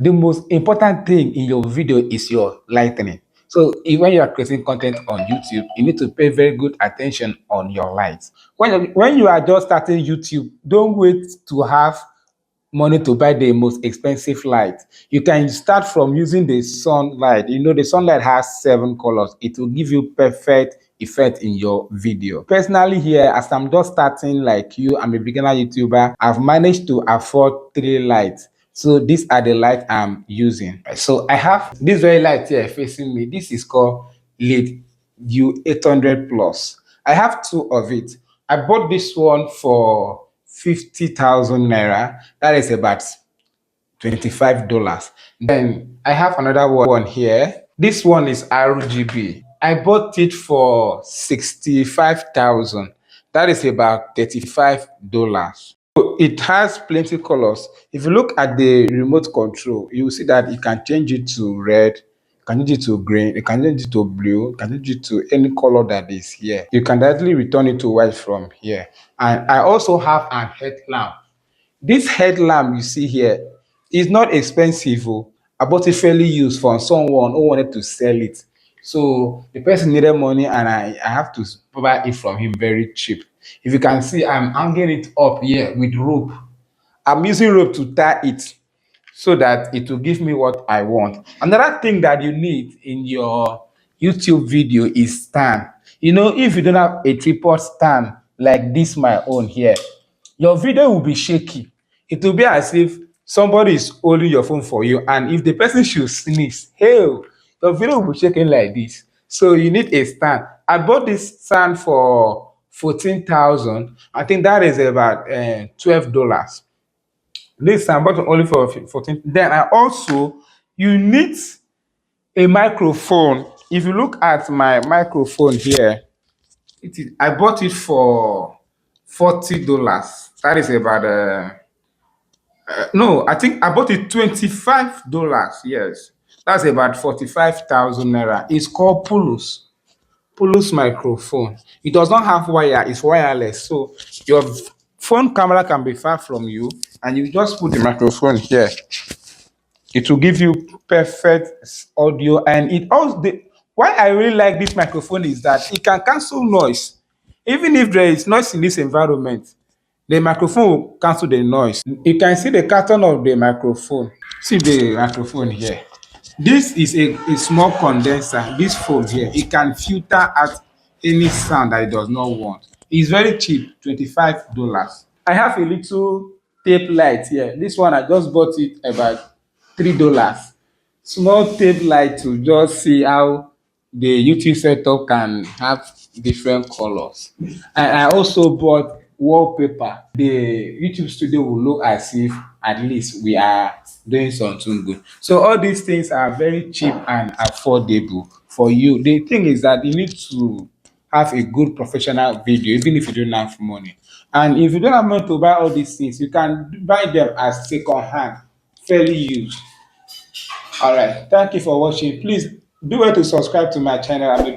The most important thing in your video is your lighting. So when you are creating content on YouTube, you need to pay very good attention on your lights. When you are just starting YouTube, don't wait to have money to buy the most expensive light. You can start from using the sunlight. You know, the sunlight has 7 colors. It will give you perfect effect in your video. Personally here, as I'm just starting like you, I'm a beginner YouTuber, I've managed to afford 3 lights. So these are the lights I'm using. So I have this very light here facing me. This is called LED U800 plus. I have 2 of it. I bought this one for 50,000 naira. That is about $25. Then I have another one here. This one is RGB. I bought it for 65,000. That is about $35. So it has plenty colors. If you look at the remote control, you will see that you can change it to red, you can change it to green, you can change it to blue, you can change it to any color that is here. You can directly return it to white from here. And I also have an headlamp. This headlamp you see here is not expensive. I bought it fairly used from someone who wanted to sell it. So the person needed money and I have to buy it from him very cheap. If you can see, I'm hanging it up here with rope. I'm using rope to tie it so that it will give me what I want. Another thing that you need in your YouTube video is stand. You know, if you don't have a tripod stand like this, my own here, your video will be shaky. It will be as if somebody is holding your phone for you, and if the person should sneeze, hell, your video will be shaking like this. So you need a stand. I bought this stand for 14,000. I think that is about $12. This I bought only for 14. Then I also, you need a microphone. If you look at my microphone here, I bought it for $40. That is about no, I think I bought it $25. Yes, that's about 45,000 naira. It's called Pulus microphone. It does not have wire, it's wireless. So your phone camera can be far from you, and you just put the microphone here. It will give you perfect audio, and it also why I really like this microphone is that it can cancel noise. Even if there is noise in this environment, the microphone will cancel the noise. You can see the carton of the microphone. See the microphone here. This is a small condenser. This foam here, it can filter out any sound that it does not want. It's very cheap, $25. I have a little tape light here. This one I just bought it about $3. Small tape light to just see how the YouTube setup can have different colors. And I also bought wallpaper. The YouTube studio will look as if at least we are doing something good. So all these things are very cheap and affordable for you. The thing is that you need to have a good professional video, even if you don't have money. And if you don't have money to buy all these things, you can buy them as second hand, fairly used. All right. Thank you for watching. Please do well to subscribe to my channel and maybe